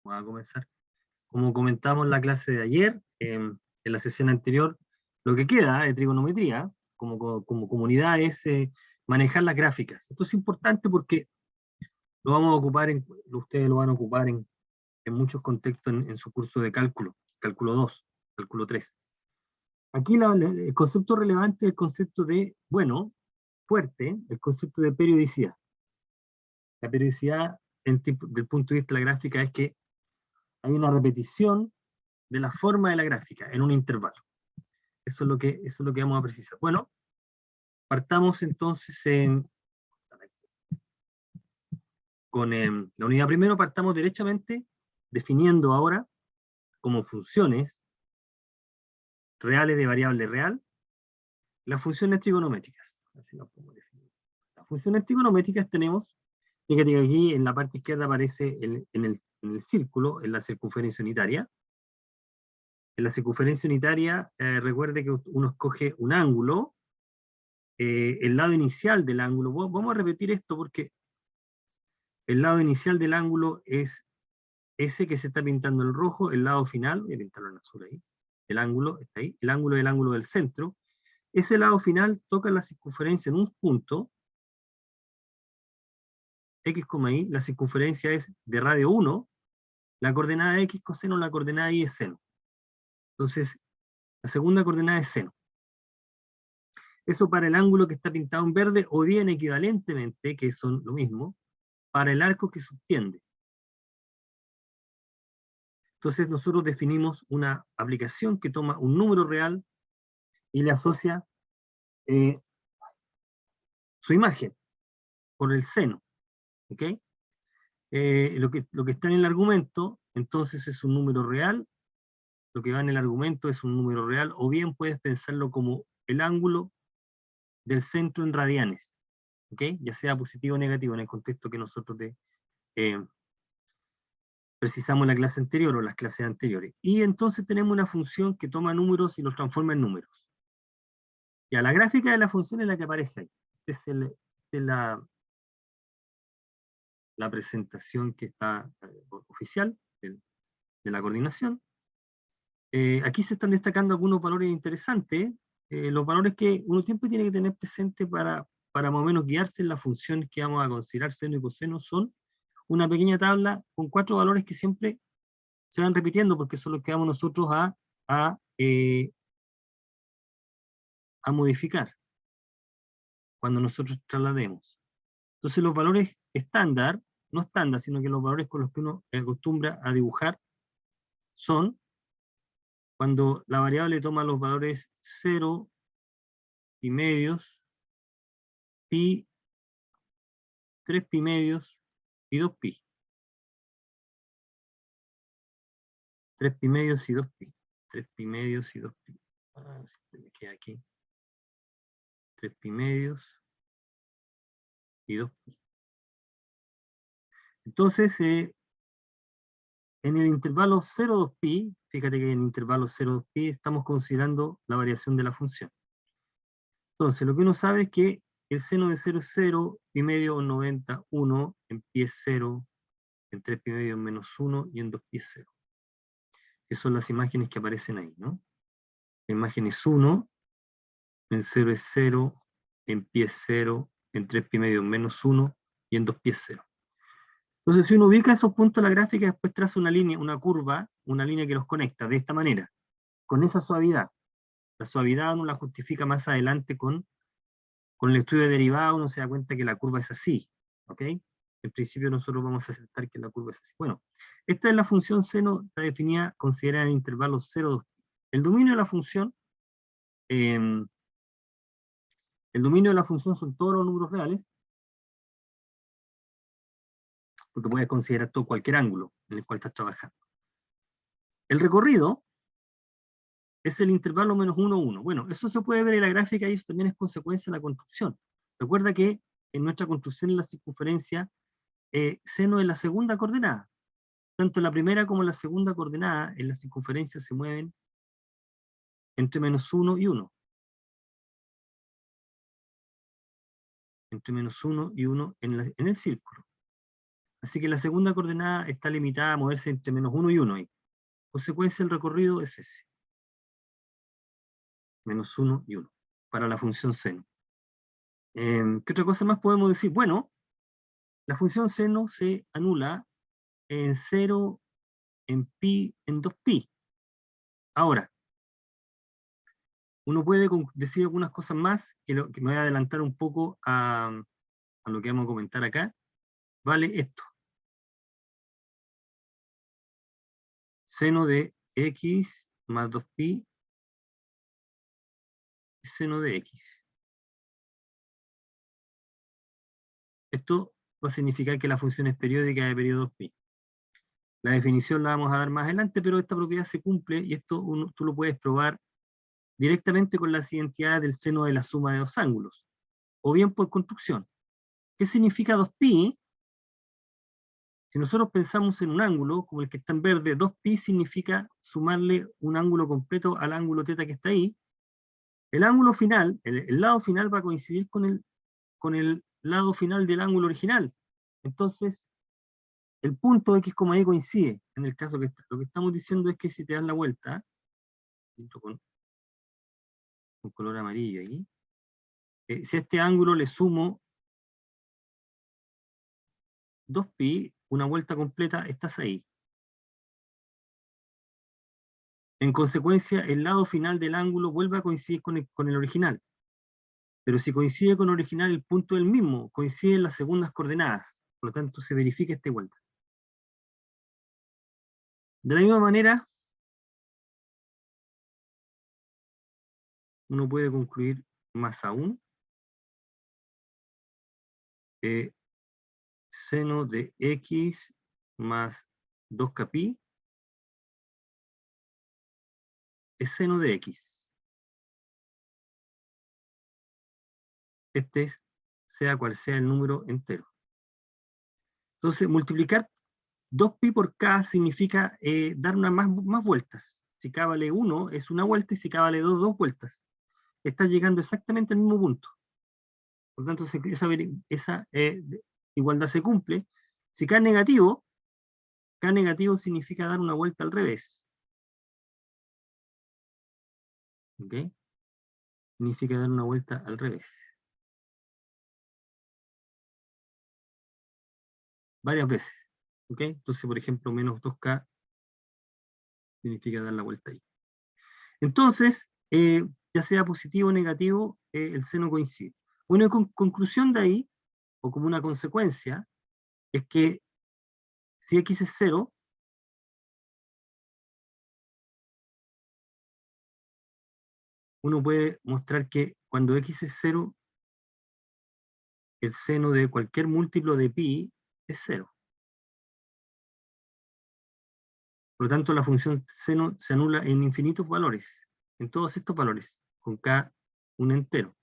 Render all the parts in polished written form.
Vamos a comenzar. Como comentamos en la clase de ayer, en la sesión anterior, lo que queda de trigonometría como comunidad es manejar las gráficas. Esto es importante porque lo vamos a ocupar, ustedes lo van a ocupar en muchos contextos en su curso de cálculo 2, cálculo 3. Aquí el concepto relevante es el concepto de, bueno, fuerte, el concepto de periodicidad. La periodicidad, desde el punto de vista de la gráfica, es que hay una repetición de la forma de la gráfica en un intervalo. Eso es lo que vamos a precisar. Bueno, partamos entonces con la unidad primero, partamos derechamente definiendo ahora como funciones reales de variable real las funciones trigonométricas. Así lo podemos definir. Las funciones trigonométricas tenemos, fíjate que aquí en la parte izquierda aparece en el círculo, en la circunferencia unitaria. En la circunferencia unitaria, recuerde que uno escoge un ángulo, el lado inicial del ángulo. Vamos a repetir esto porque el lado inicial del ángulo es ese que se está pintando en rojo, el lado final, voy a pintarlo en azul ahí, el ángulo está ahí, el ángulo es el ángulo del centro. Ese lado final toca la circunferencia en un punto, x, y, la circunferencia es de radio 1, la coordenada x coseno, la coordenada y es seno. Entonces, la segunda coordenada es seno. Eso para el ángulo que está pintado en verde, o bien equivalentemente, que son lo mismo, para el arco que subtiende. Entonces nosotros definimos una aplicación que toma un número real y le asocia su imagen por el seno. ¿Ok? Lo que está en el argumento, entonces es un número real, lo que va en el argumento es un número real, o bien puedes pensarlo como el ángulo del centro en radianes, ¿ok? Ya sea positivo o negativo en el contexto que nosotros precisamos en la clase anterior o las clases anteriores. Y entonces tenemos una función que toma números y los transforma en números. Ya, la gráfica de la función es la que aparece ahí. Esta es la presentación que está oficial de la coordinación. Aquí se están destacando algunos valores interesantes, los valores que uno siempre tiene que tener presente para más o menos guiarse en las funciones que vamos a considerar seno y coseno son una pequeña tabla con 4 valores que siempre se van repitiendo porque son los que vamos nosotros a modificar cuando nosotros traslademos. Entonces los valores estándar, no estándar, sino que los valores con los que uno acostumbra a dibujar son cuando la variable toma los valores 0, pi medios, pi, 3 pi medios y 2 pi. 3 pi medios y 2 pi. 3 pi medios y 2 pi. Ah, me queda aquí. 3 pi medios y 2 pi. Entonces, en el intervalo 0,2 pi, fíjate que en el intervalo 0,2 pi estamos considerando la variación de la función. Entonces, lo que uno sabe es que el seno de 0 es 0, pi medio 91, en pi es 0, en 3 pi medio es menos 1 y en 2 pi es 0. Esas son las imágenes que aparecen ahí, ¿no? La imagen es 1, en 0 es 0, en pi es 0, en 3 pi medio es menos 1 y en 2 pi es 0. Entonces, si uno ubica esos puntos en la gráfica, después traza una línea, una curva, una línea que los conecta de esta manera, con esa suavidad. La suavidad uno la justifica más adelante con el estudio de derivada, uno se da cuenta que la curva es así, ¿ok? En principio nosotros vamos a aceptar que la curva es así. Bueno, esta es la función seno, está definida, considerada en intervalos 0, 2 pi. El dominio de la función, el dominio de la función son todos los números reales, porque puedes considerar todo cualquier ángulo en el cual estás trabajando. El recorrido es el intervalo menos 1, 1. Bueno, eso se puede ver en la gráfica y eso también es consecuencia de la construcción. Recuerda que en nuestra construcción en la circunferencia, seno es la segunda coordenada. Tanto la primera como la segunda coordenada en la circunferencia se mueven entre menos 1 y 1. Entre menos 1 y 1 en el círculo. Así que la segunda coordenada está limitada a moverse entre -1 y 1. Ahí. Consecuencia del recorrido es ese. -1 y 1. Para la función seno. ¿Qué otra cosa más podemos decir? Bueno, la función seno se anula en 0, en pi, en 2pi. Ahora, uno puede decir algunas cosas más, que me voy a adelantar un poco a lo que vamos a comentar acá. Vale esto. Seno de x más 2pi seno de x. Esto va a significar que la función es periódica de periodo pi. La definición la vamos a dar más adelante, pero esta propiedad se cumple y esto tú lo puedes probar directamente con las identidades del seno de la suma de dos ángulos, o bien por construcción. ¿Qué significa 2pi? Si nosotros pensamos en un ángulo, como el que está en verde, 2pi significa sumarle un ángulo completo al ángulo θ que está ahí. El ángulo final, el lado final va a coincidir con el lado final del ángulo original. Entonces, el punto X, Y coincide. En el caso que lo que estamos diciendo es que si te das la vuelta, con color amarillo ahí, si a este ángulo le sumo 2pi, una vuelta completa, estás ahí. En consecuencia, el lado final del ángulo vuelve a coincidir con el original. Pero si coincide con el original, el punto es el mismo, coincide en las segundas coordenadas. Por lo tanto, se verifica esta vuelta. De la misma manera, uno puede concluir más aún. Seno de x más 2kpi es seno de x. Este sea cual sea el número entero. Entonces, multiplicar 2pi por k significa dar más vueltas. Si k vale 1 es una vuelta y si k vale 2, 2 vueltas. Estás llegando exactamente al mismo punto. Por lo tanto, esa igualdad se cumple. Si k negativo significa dar una vuelta al revés. ¿Ok? Significa dar una vuelta al revés. Varias veces. ¿Ok? Entonces, por ejemplo, menos 2k significa dar la vuelta ahí. Entonces, ya sea positivo o negativo, el seno coincide. Bueno, y conclusión de ahí, o como una consecuencia, es que si x es 0, uno puede mostrar que cuando x es 0, el seno de cualquier múltiplo de pi es 0. Por lo tanto, la función seno se anula en infinitos valores, en todos estos valores, con k un entero.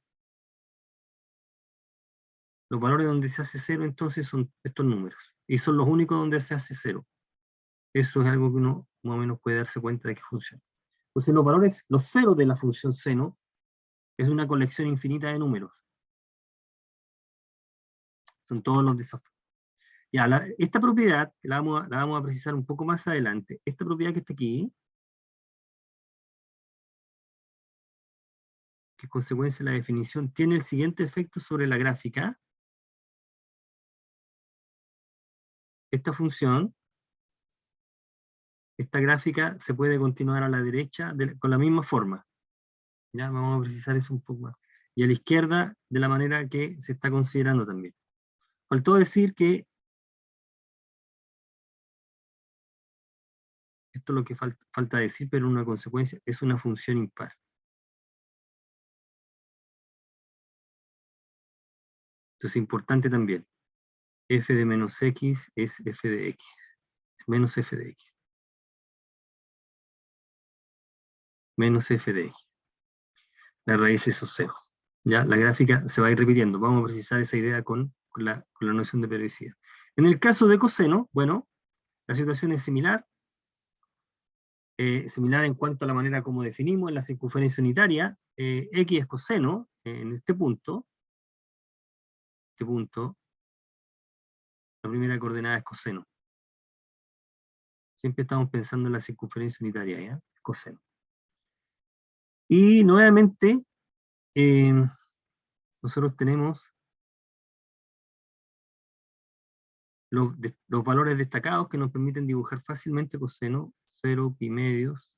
Los valores donde se hace 0 entonces son estos números, y son los únicos donde se hace 0. Eso es algo que uno más o menos puede darse cuenta de que funciona. Entonces los valores, los ceros de la función seno, es una colección infinita de números. Son todos los desafíos. Ya, esta propiedad, que la vamos a precisar un poco más adelante, esta propiedad que está aquí, que es consecuencia de la definición, tiene el siguiente efecto sobre la gráfica. Esta función, esta gráfica se puede continuar a la derecha con la misma forma. Ya, vamos a precisar eso un poco más. Y a la izquierda, de la manera que se está considerando también. Faltó decir que esto es lo que falta decir, pero una consecuencia es una función impar. Entonces, importante también. F de menos x es f de x. Es menos f de x. Menos f de x. La raíz es 0. Ya, la gráfica se va a ir repitiendo. Vamos a precisar esa idea con la noción de periodicidad. En el caso de coseno, bueno, la situación es similar. Similar en cuanto a la manera como definimos en la circunferencia unitaria. X es coseno en este punto. La primera coordenada es coseno. Siempre estamos pensando en la circunferencia unitaria, ¿ya? Coseno. Y nuevamente, nosotros tenemos los valores destacados que nos permiten dibujar fácilmente coseno, 0, pi medios,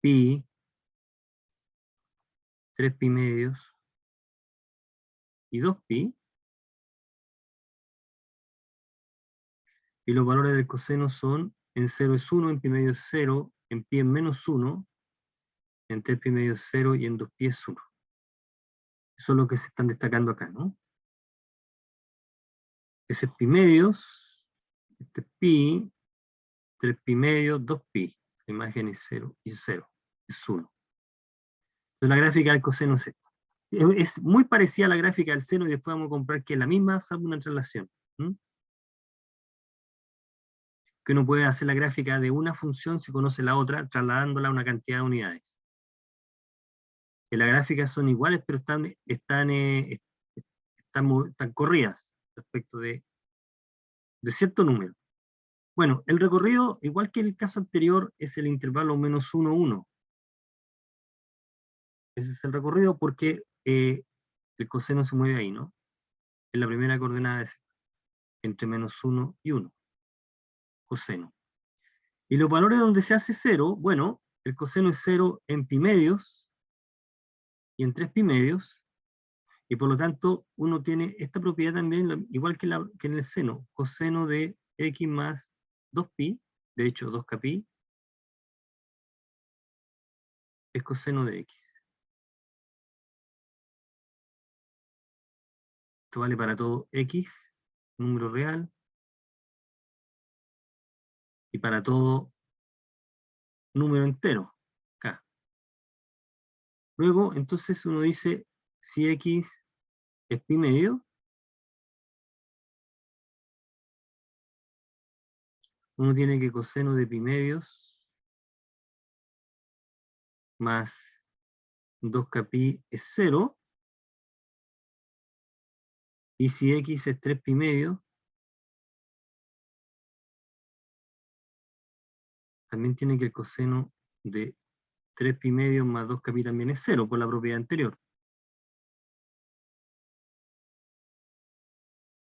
pi, 3 pi medios y 2 pi. Y los valores del coseno son, en 0 es 1, en pi medio es 0, en pi es menos 1, en 3 pi medio es 0 y en 2 pi es 1. Eso es lo que se están destacando acá, ¿no? Ese es pi medios, este es pi, 3 pi medios, 2 pi. La imagen es 0 y 0, es 1. Entonces la gráfica del coseno es esta. Es muy parecida a la gráfica del seno y después vamos a comprar que es la misma, salvo una traslación. Que uno puede hacer la gráfica de una función si conoce la otra, trasladándola a una cantidad de unidades. Que las gráficas son iguales, pero están corridas respecto de cierto número. Bueno, el recorrido, igual que el caso anterior, es el intervalo menos 1, 1. Ese es el recorrido porque el coseno se mueve ahí, ¿no? En la primera coordenada es entre menos 1 y 1. Coseno. Y los valores donde se hace 0, bueno, el coseno es 0 en pi medios y en 3 pi medios, y por lo tanto uno tiene esta propiedad también, igual que en el seno, coseno de x más 2pi, de hecho 2kpi, es coseno de x. Esto vale para todo x, número real, y para todo número entero, k. Luego, entonces uno dice, si x es pi medio, uno tiene que coseno de pi medios más 2kpi es 0, y si x es 3 pi medio, también tiene que el coseno de 3 pi medio más 2kpi también es 0, por la propiedad anterior.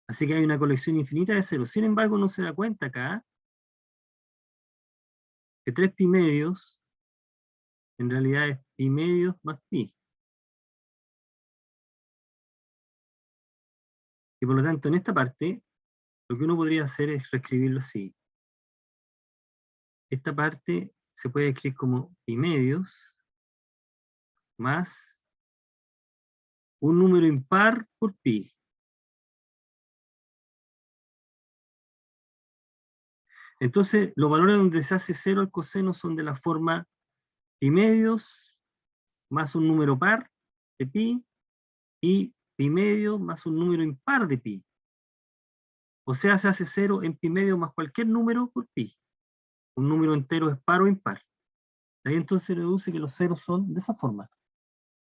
Así que hay una colección infinita de ceros. Sin embargo, uno se da cuenta acá que 3 pi medios en realidad es pi medios más pi. Y por lo tanto, en esta parte, lo que uno podría hacer es reescribirlo así. Esta parte se puede escribir como pi medios más un número impar por pi. Entonces, los valores donde se hace 0 al coseno son de la forma pi medios más un número par de pi y pi medio más un número impar de pi. O sea, se hace 0 en pi medio más cualquier número por pi. Un número entero es par o impar. De ahí entonces se deduce que los ceros son de esa forma.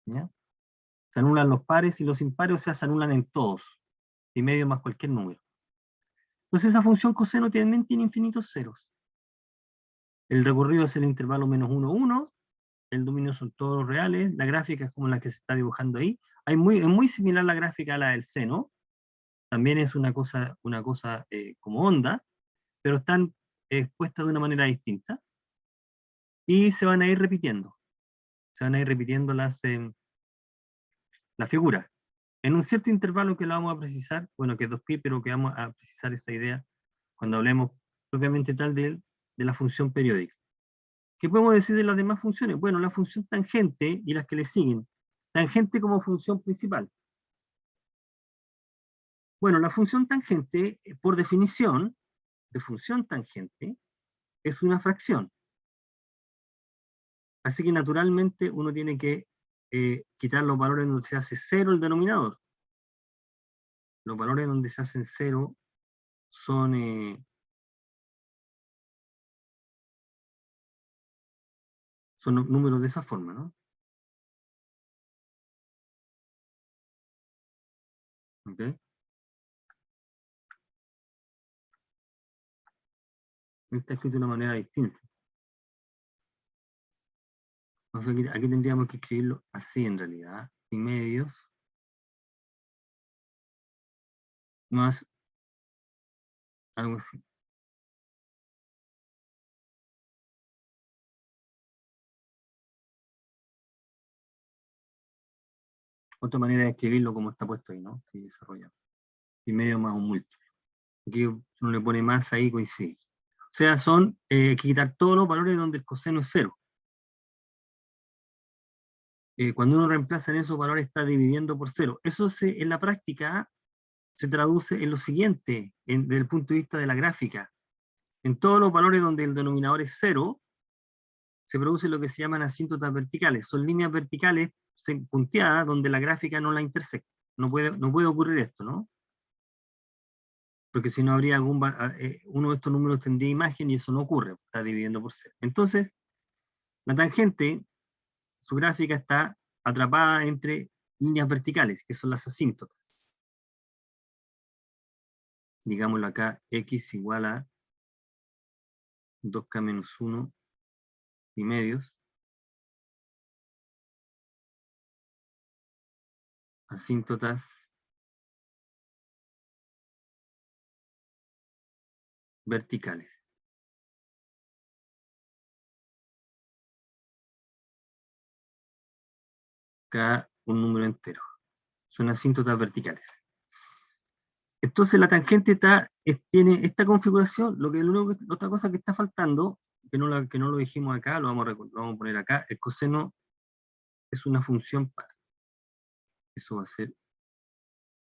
¿Ya? Se anulan los pares y los impares, o sea, se anulan en todos. Pi medio más cualquier número. Entonces esa función coseno también tiene infinitos ceros. El recorrido es el intervalo menos 1, 1. El dominio son todos reales. La gráfica es como la que se está dibujando ahí. Es muy similar la gráfica a la del seno. También es una cosa como onda, pero están expuestas de una manera distinta. Y se van a ir repitiendo. Se van a ir repitiendo las figuras. En un cierto intervalo que lo vamos a precisar, bueno, que es 2pi, pero que vamos a precisar esa idea cuando hablemos propiamente tal de la función periódica. ¿Qué podemos decir de las demás funciones? Bueno, la función tangente y las que le siguen. Tangente como función principal. Bueno, la función tangente, por definición, de función tangente, es una fracción. Así que naturalmente uno tiene que quitar los valores donde se hace 0 el denominador. Los valores donde se hacen 0 son números de esa forma, ¿no? ¿Okay? Está escrito de una manera distinta. Entonces aquí tendríamos que escribirlo así en realidad. Pi medios más algo así. Otra manera de escribirlo como está puesto ahí, ¿no? Sí, desarrollado. Pi medio más un múltiplo. Aquí uno le pone más ahí, coincide. O sea, hay que quitar todos los valores donde el coseno es 0. Cuando uno reemplaza en esos valores está dividiendo por 0. Eso en la práctica se traduce en lo siguiente, desde el punto de vista de la gráfica. En todos los valores donde el denominador es 0, se produce lo que se llaman asíntotas verticales. Son líneas verticales punteadas donde la gráfica no la intersecta. No puede ocurrir esto, ¿no? Porque si no habría uno de estos números tendría imagen y eso no ocurre, está dividiendo por 0. Entonces, la tangente, su gráfica está atrapada entre líneas verticales, que son las asíntotas. Digámoslo acá, x igual a 2k menos 1 y medios, asíntotas verticales. Acá un número entero. Son asíntotas verticales. Entonces la tangente tiene esta configuración. Otra cosa que está faltando, que no lo dijimos acá, lo vamos a poner acá, el coseno es una función par. Eso va a ser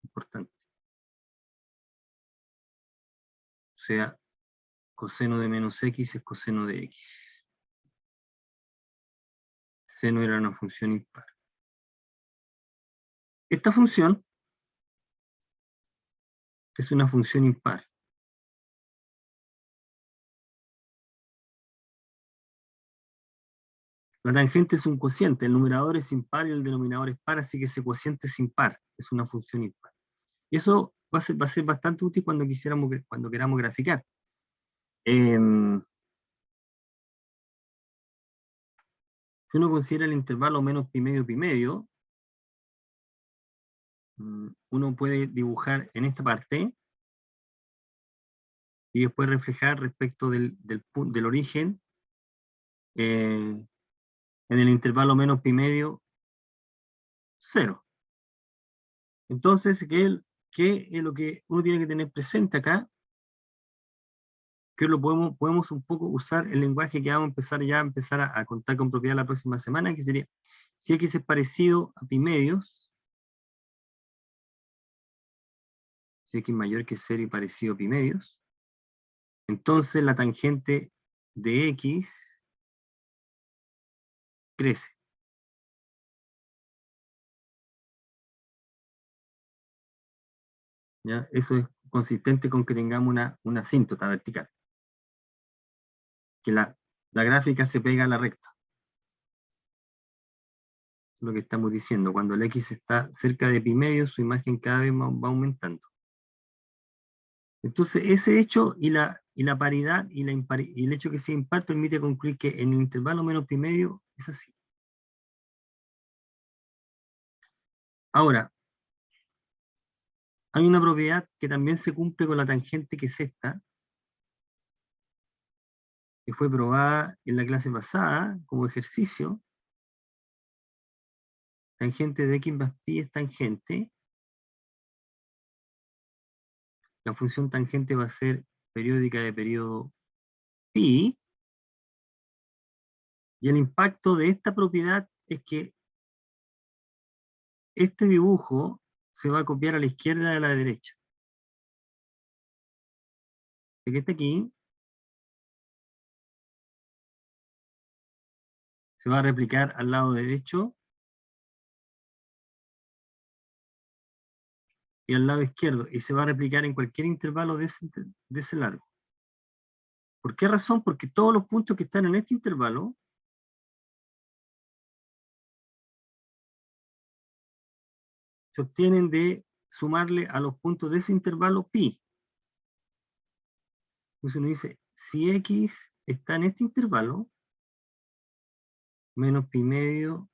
importante. O sea, coseno de menos x es coseno de x. Seno era una función impar. Esta función es una función impar. La tangente es un cociente, el numerador es impar y el denominador es par, así que ese cociente es impar, es una función impar. Y eso va a ser bastante útil cuando queramos graficar. Si uno considera el intervalo menos pi medio, uno puede dibujar en esta parte y después reflejar respecto del origen en el intervalo menos pi medio 0. Entonces, ¿qué es lo que uno tiene que tener presente acá? Que podemos un poco usar el lenguaje que vamos a empezar a contar con propiedad la próxima semana, que sería, si x es parecido a pi medios, si x mayor que 0 y parecido a pi medios, entonces la tangente de x crece. ¿Ya? Eso es consistente con que tengamos una asíntota vertical. Que la gráfica se pega a la recta. Lo que estamos diciendo, cuando el x está cerca de pi medio, su imagen cada vez va aumentando. Entonces, ese hecho y la paridad y el hecho que sea impar permite concluir que en el intervalo menos pi medio es así. Ahora, hay una propiedad que también se cumple con la tangente, que es esta, que fue probada en la clase pasada como ejercicio. Tangente de x más pi es tangente. La función tangente va a ser periódica de periodo pi. Y el impacto de esta propiedad es que este dibujo se va a copiar a la izquierda y a la derecha. De que está aquí, se va a replicar al lado derecho y al lado izquierdo, y se va a replicar en cualquier intervalo de ese largo. ¿Por qué razón? Porque todos los puntos que están en este intervalo se obtienen de sumarle a los puntos de ese intervalo pi. Entonces uno dice, si X está en este intervalo, menos pi medio,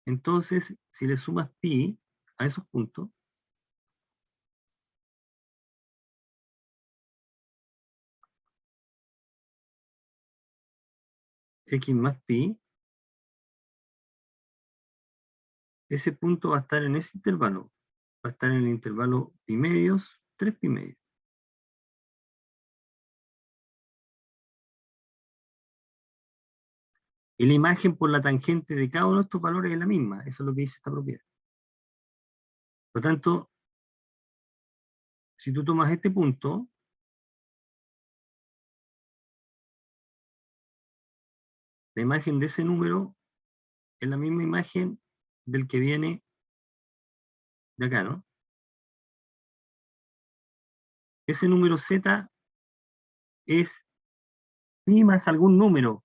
entonces si le sumas pi a esos puntos, X más pi, ese punto va a estar en ese intervalo. Va a estar en el intervalo pi medios, 3 pi medios. Y la imagen por la tangente de cada uno de estos valores es la misma. Eso es lo que dice esta propiedad. Por lo tanto, si tú tomas este punto, la imagen de ese número es la misma imagen del que viene de acá, ¿no? Ese número z es pi más algún número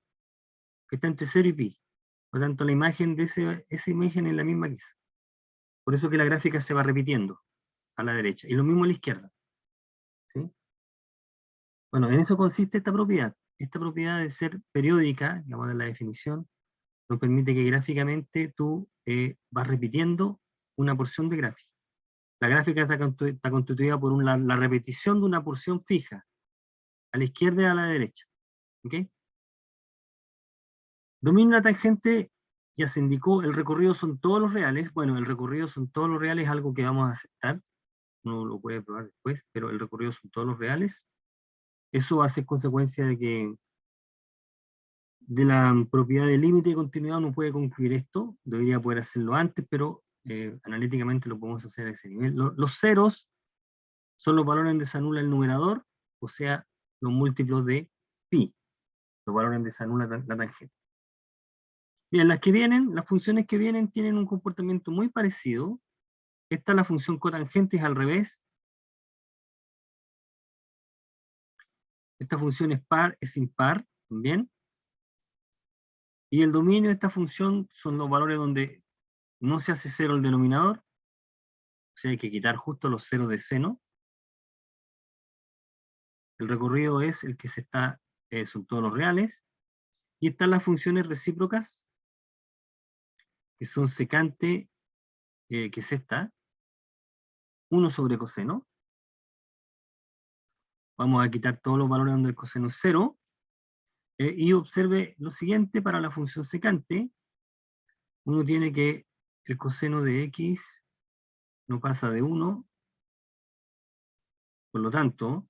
que está entre 0 y pi. Por lo tanto, la imagen de esa imagen es la misma que esa. Por eso que la gráfica se va repitiendo a la derecha. Y lo mismo a la izquierda. ¿Sí? Bueno, en eso consiste esta propiedad. Esta propiedad de ser periódica, digamos de la definición, nos permite que gráficamente tú vas repitiendo una porción de gráfica. La gráfica está constituida por la repetición de una porción fija, a la izquierda y a la derecha. ¿Ok? Dominio de la tangente, ya se indicó, el recorrido son todos los reales. Bueno, el recorrido son todos los reales, algo que vamos a aceptar. No lo puede probar después, pero el recorrido son todos los reales. Eso va a ser consecuencia de que de la propiedad de límite de continuidad no puede concluir esto. Debería poder hacerlo antes, pero analíticamente lo podemos hacer a ese nivel. Los ceros son los valores donde se anula el numerador, o sea, los múltiplos de pi, los valores donde se anula la tangente. Bien, las funciones que vienen tienen un comportamiento muy parecido. Esta es la función cotangente, es al revés. Esta función es par, es impar, también. Y el dominio de esta función son los valores donde no se hace cero el denominador, o sea, hay que quitar justo los ceros de seno. El recorrido es el que son todos los reales. Y están las funciones recíprocas, que son secante, que es esta, 1 sobre coseno. Vamos a quitar todos los valores donde el coseno es 0. Y observe lo siguiente para la función secante. Uno tiene que el coseno de x no pasa de 1. Por lo tanto,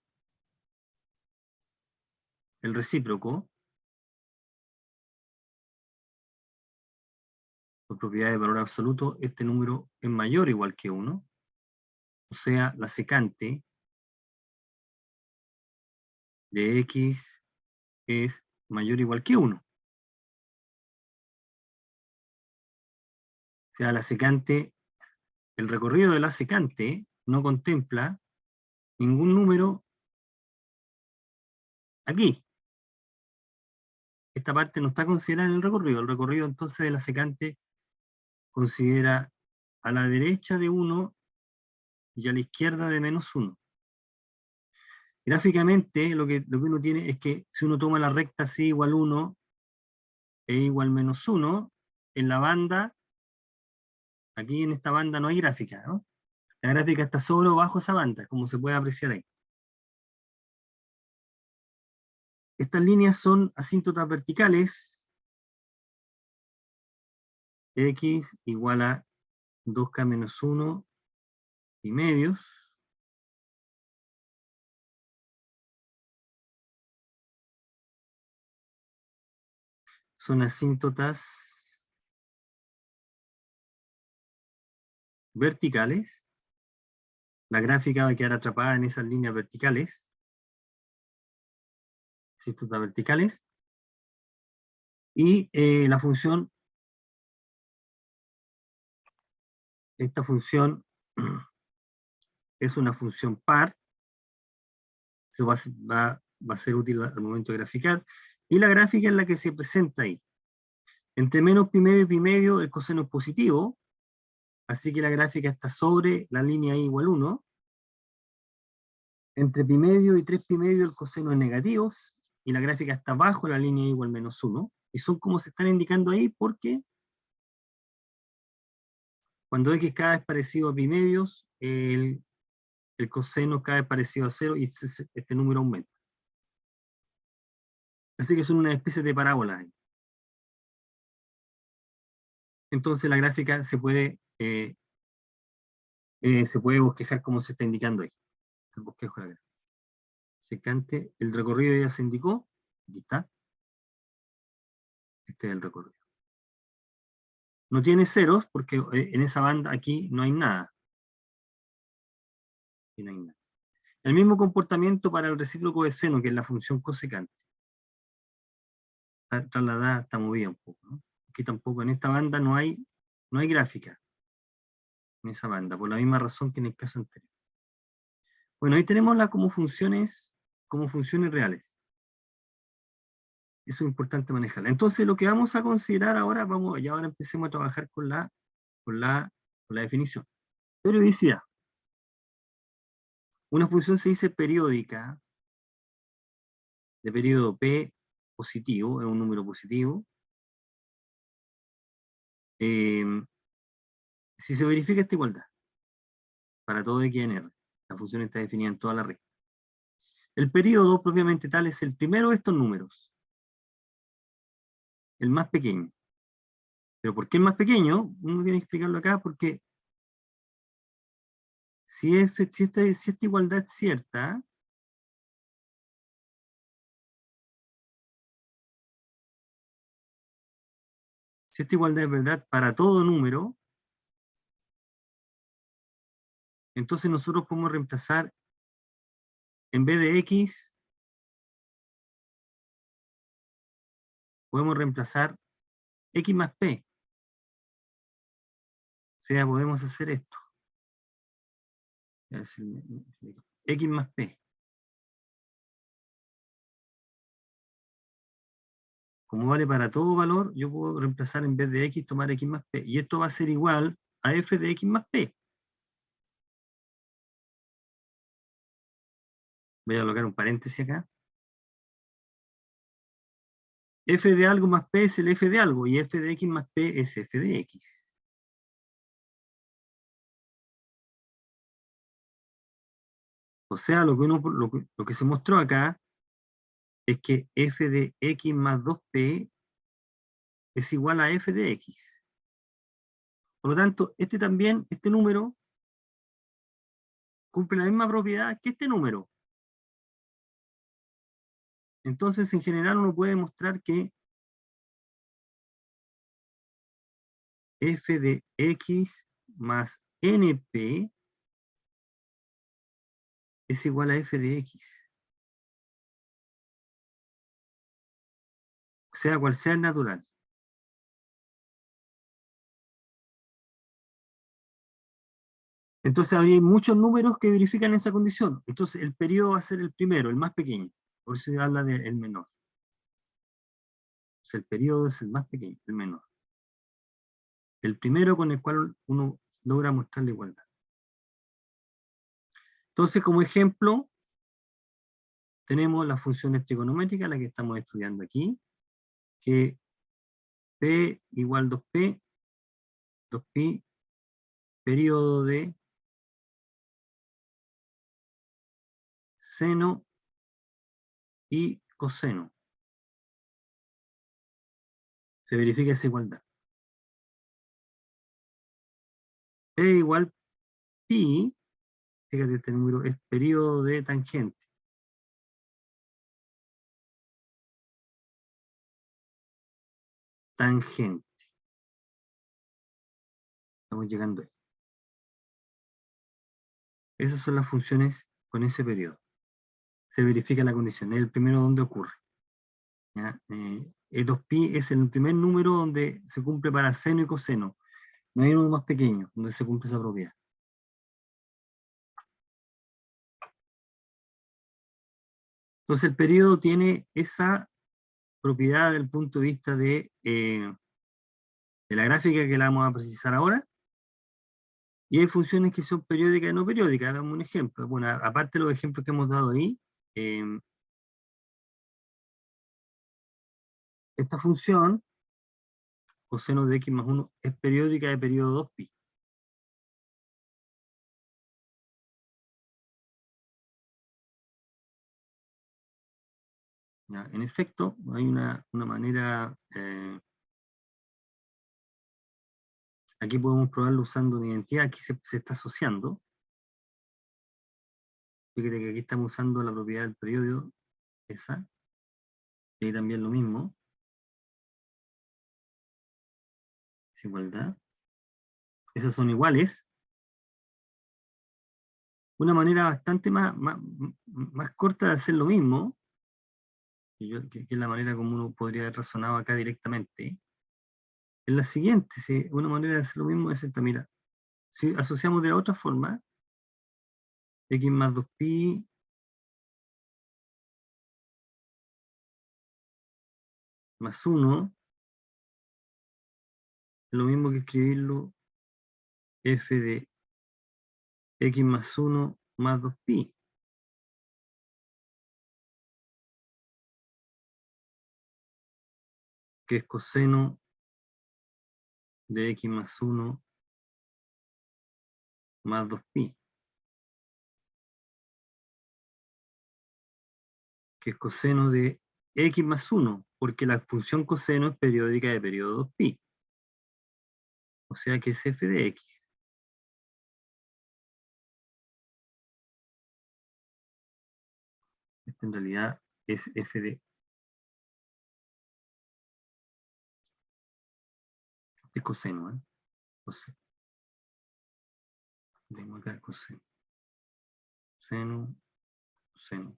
el recíproco, por propiedad de valor absoluto, este número es mayor o igual que 1. O sea, la secante de x es mayor o igual que 1. O sea, la secante, el recorrido de la secante no contempla ningún número aquí. Esta parte no está considerada en el recorrido. El recorrido entonces de la secante considera a la derecha de 1 y a la izquierda de menos 1. Gráficamente lo que uno tiene es que si uno toma la recta C igual 1 e igual menos 1, en la banda, aquí en esta banda no hay gráfica, ¿no? La gráfica está sobre o bajo esa banda, como se puede apreciar ahí. Estas líneas son asíntotas verticales, x igual a 2k menos 1 y medios. Son asíntotas verticales. La gráfica va a quedar atrapada en esas líneas verticales. Asíntotas verticales. Y la función, esta función es una función par. Eso va a ser útil al momento de graficar. Y la gráfica es la que se presenta ahí. Entre menos pi medio y pi medio, el coseno es positivo. Así que la gráfica está sobre la línea i igual 1. Entre pi medio y 3 pi medio el coseno es negativo, y la gráfica está bajo la línea igual menos 1, y son como se están indicando ahí porque cuando x cada vez parecido a pi medios, el coseno cada vez parecido a 0 y este número aumenta. Así que son una especie de parábolas ahí. Entonces la gráfica se puede bosquejar como se está indicando ahí. El bosquejo de la gráfica. Secante, el recorrido ya se indicó. Aquí está. Este es el recorrido. No tiene ceros porque en esa banda aquí no hay nada. Aquí no hay nada. El mismo comportamiento para el recíproco de seno, que es la función cosecante. Trasladada, está movida un poco, ¿no? Aquí tampoco, en esta banda no hay gráfica. En esa banda, por la misma razón que en el caso anterior. Bueno, ahí tenemos como funciones reales. Eso es importante manejarla. Entonces, lo que vamos a considerar ahora, y ahora empecemos a trabajar con la definición. Periodicidad. Una función se dice periódica, de periodo P positivo, es un número positivo. Si se verifica esta igualdad, para todo x en R, la función está definida en toda la red. El periodo propiamente tal es el primero de estos números, el más pequeño. ¿Pero por qué el más pequeño? Uno tiene que explicarlo acá porque si esta igualdad es cierta, si esta igualdad es verdad para todo número, entonces nosotros podemos reemplazar, en vez de x, podemos reemplazar x más p. O sea, podemos hacer esto. X más p. Como vale para todo valor, yo puedo reemplazar en vez de x, tomar x más p. Y esto va a ser igual a f de x más p. Voy a colocar un paréntesis acá. F de algo más p es el f de algo, y f de x más p es f de x. O sea, lo que se mostró acá es que f de x más 2p es igual a f de x. Por lo tanto, este número cumple la misma propiedad que este número. Entonces, en general, uno puede mostrar que f de x más np es igual a f de x. Sea cual sea el natural. Entonces hay muchos números que verifican esa condición. Entonces el periodo va a ser el primero, el más pequeño. Por eso se habla del menor. O sea, el periodo es el más pequeño, el menor. El primero con el cual uno logra mostrar la igualdad. Entonces, como ejemplo, tenemos las funciones trigonométricas, las que estamos estudiando aquí, que P igual 2P, 2pi, periodo de seno y coseno. Se verifica esa igualdad. P igual pi, fíjate este número, es periodo de tangente. Tangente. Estamos llegando ahí. Esas son las funciones con ese periodo. Se verifica la condición. Es el primero donde ocurre. ¿Ya? 2pi es el primer número donde se cumple para seno y coseno. No hay uno más pequeño donde se cumple esa propiedad. Entonces el periodo tiene esa propiedad desde el punto de vista de la gráfica que la vamos a precisar ahora, Y hay funciones que son periódicas y no periódicas. Hagamos un ejemplo. Bueno, aparte de los ejemplos que hemos dado ahí, esta función, coseno de x más 1, es periódica de periodo 2pi. ¿Ya? En efecto, hay una manera... aquí podemos probarlo usando una identidad. Aquí se está asociando. Fíjate que aquí estamos usando la propiedad del periodo, esa. Y ahí también lo mismo. Desigualdad. Esas son iguales. Una manera bastante más corta de hacer lo mismo, que es la manera como uno podría haber razonado acá directamente, es la siguiente. Una manera de hacer lo mismo es esta, mira. Si asociamos de la otra forma, x más 2pi más 1, es lo mismo que escribirlo f de x más 1 más 2pi, que es coseno de x más 1 más 2pi, que es coseno de x más 1, porque la función coseno es periódica de periodo 2pi. O sea que es f de x. Esto en realidad es f de... Este es coseno, ¿eh? Coseno. Tengo acá coseno. Seno, coseno.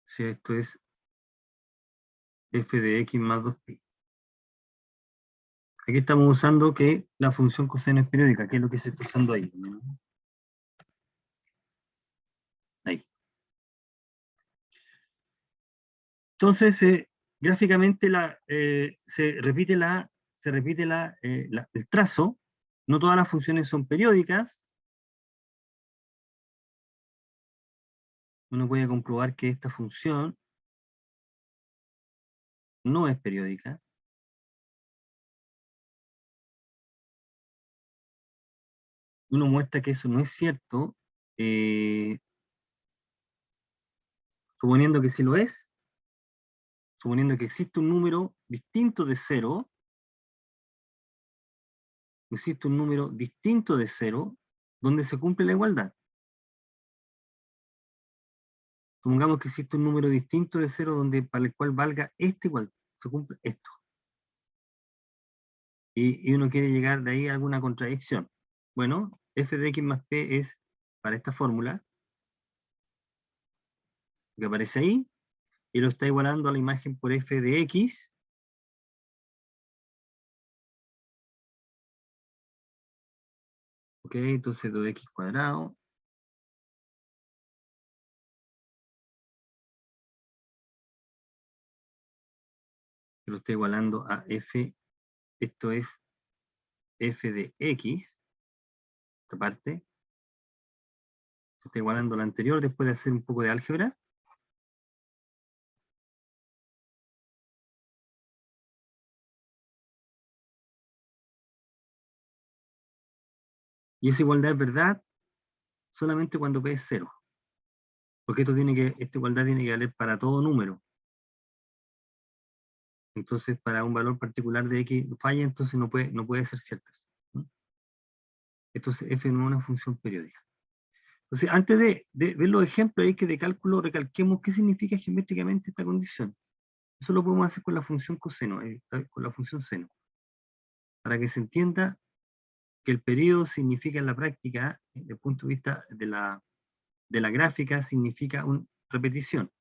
Si esto es f de x más 2pi. Aquí estamos usando que la función coseno es periódica, que es lo que se está usando ahí, ¿no? Ahí. Entonces, gráficamente se repite el trazo. No todas las funciones son periódicas. Uno puede comprobar que esta función no es periódica. Uno muestra que eso no es cierto, suponiendo que sí lo es, suponiendo que existe un número distinto de 0, existe un número distinto de 0, donde se cumple la igualdad. Supongamos que existe un número distinto de 0 donde, para el cual valga esta igualdad, se cumple esto. Y uno quiere llegar de ahí a alguna contradicción. Bueno, f de x más p es, para esta fórmula, que aparece ahí, y lo está igualando a la imagen por f de x, ok, entonces 2x cuadrado, que lo está igualando a f, esto es f de x, esta parte, se está igualando a la anterior después de hacer un poco de álgebra. Y esa igualdad es verdad solamente cuando p es 0. Porque esta igualdad tiene que valer para todo número. Entonces, para un valor particular de x falla, entonces no puede ser cierta. ¿No? Entonces, f no es una función periódica. Entonces, antes de ver los ejemplos ahí que de cálculo, recalquemos qué significa geométricamente esta condición. Eso lo podemos hacer con la función coseno, con la función seno. Para que se entienda que el periodo significa en la práctica, desde el punto de vista de la gráfica, significa una repetición.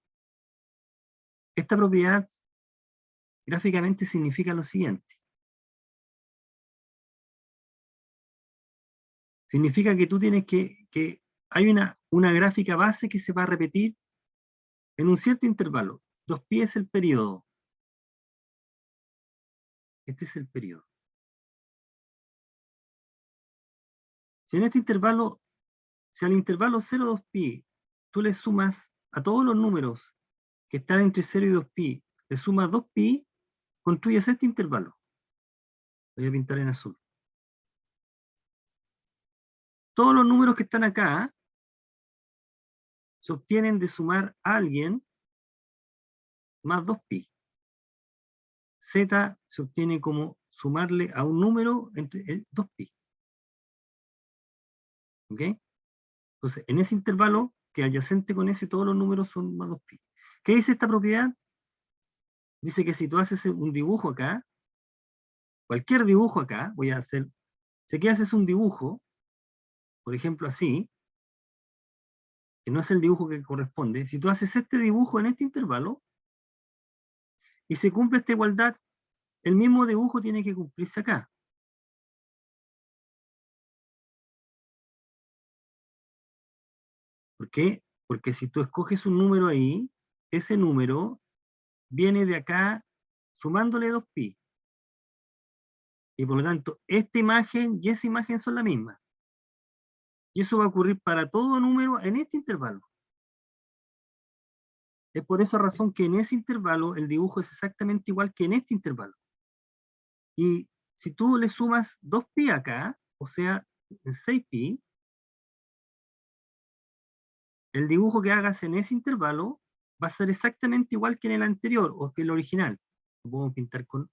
Esta propiedad gráficamente significa lo siguiente. Significa que tú tienes que hay una gráfica base que se va a repetir en un cierto intervalo. 2pi es el periodo. Este es el periodo. Si en este intervalo, si al intervalo 0, 2pi, tú le sumas a todos los números que están entre 0 y 2pi, le sumas 2pi, construyes este intervalo. Voy a pintar en azul. Todos los números que están acá se obtienen de sumar a alguien más 2pi. Z se obtiene como sumarle a un número entre 2pi. ¿Ok? Entonces, en ese intervalo, que adyacente con ese, todos los números son más 2pi. ¿Qué dice esta propiedad? Dice que si tú haces un dibujo acá, cualquier dibujo acá, voy a hacer, si aquí haces un dibujo, por ejemplo así, que no es el dibujo que corresponde, si tú haces este dibujo en este intervalo, y se cumple esta igualdad, el mismo dibujo tiene que cumplirse acá. ¿Por qué? Porque si tú escoges un número ahí, ese número viene de acá sumándole 2pi. Y por lo tanto, esta imagen y esa imagen son la misma. Y eso va a ocurrir para todo número en este intervalo. Es por esa razón que en ese intervalo el dibujo es exactamente igual que en este intervalo. Y si tú le sumas 2pi acá, o sea, 6pi, el dibujo que hagas en ese intervalo va a ser exactamente igual que en el anterior, o que el original. Lo podemos pintar con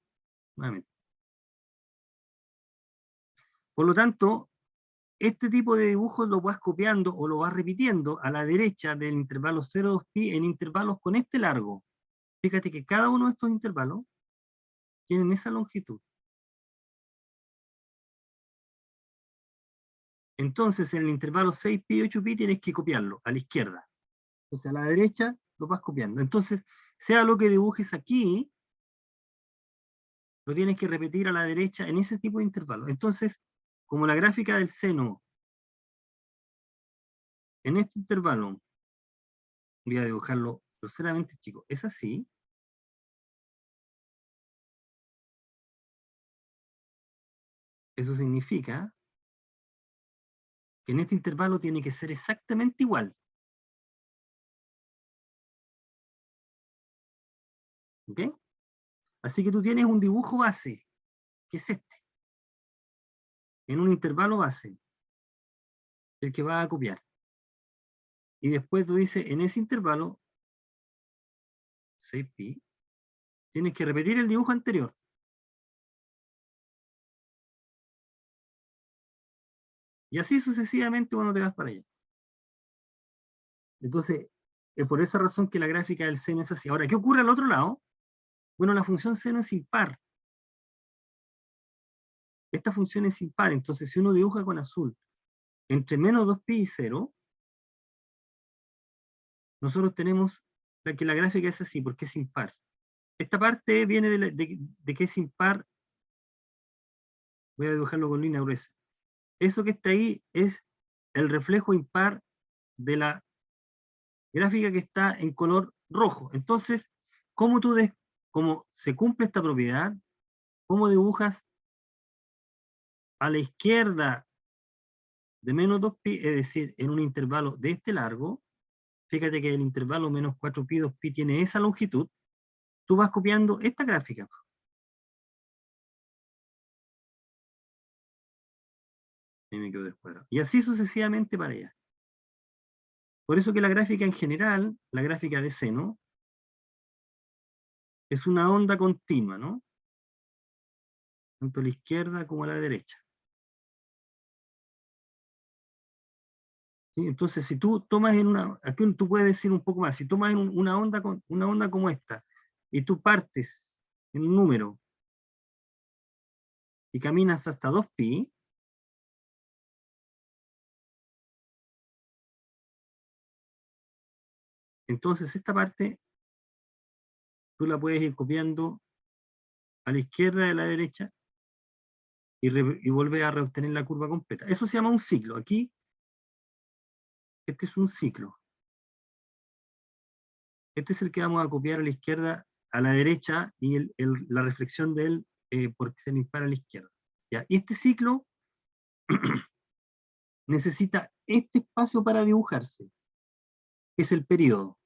nuevamente. Por lo tanto, este tipo de dibujos lo vas copiando o lo vas repitiendo a la derecha del intervalo 0,2pi en intervalos con este largo. Fíjate que cada uno de estos intervalos tienen esa longitud. Entonces, en el intervalo 6pi y 8pi tienes que copiarlo a la izquierda. Entonces, a la derecha lo vas copiando. Entonces, sea lo que dibujes aquí, lo tienes que repetir a la derecha en ese tipo de intervalos. Entonces, como la gráfica del seno en este intervalo, voy a dibujarlo groseramente, chicos, es así. Eso significa que en este intervalo tiene que ser exactamente igual. ¿Ok? Así que tú tienes un dibujo base, que es este, en un intervalo base, el que vas a copiar. Y después tú dices, en ese intervalo, 6pi, tienes que repetir el dibujo anterior. Y así sucesivamente cuando te vas para allá. Entonces, es por esa razón que la gráfica del seno es así. Ahora, ¿qué ocurre al otro lado? Bueno, la función seno es impar. Esta función es impar, entonces si uno dibuja con azul entre menos 2pi y 0, nosotros tenemos que la gráfica es así, porque es impar. Esta parte viene de que es impar, voy a dibujarlo con línea gruesa. Eso que está ahí es el reflejo impar de la gráfica que está en color rojo. Entonces, ¿cómo cómo se cumple esta propiedad? ¿Cómo dibujas a la izquierda de menos 2pi, es decir, en un intervalo de este largo? Fíjate que el intervalo menos 4pi, 2pi tiene esa longitud. Tú vas copiando esta gráfica. Y me quedo descuadrado. Y así sucesivamente para allá. Por eso que la gráfica en general, la gráfica de seno, es una onda continua, ¿no? Tanto a la izquierda como a la derecha. ¿Sí? Entonces, si tú tomas en una, aquí tú puedes decir un poco más, si tomas en una onda como esta, y tú partes en un número y caminas hasta 2pi, entonces esta parte tú la puedes ir copiando a la izquierda y a la derecha y vuelve a reobtener la curva completa. Eso se llama un ciclo. Aquí, este es un ciclo. Este es el que vamos a copiar a la izquierda, a la derecha, y la reflexión de él porque se le dispara a la izquierda. ¿Ya? Y este ciclo necesita este espacio para dibujarse, que es el periodo.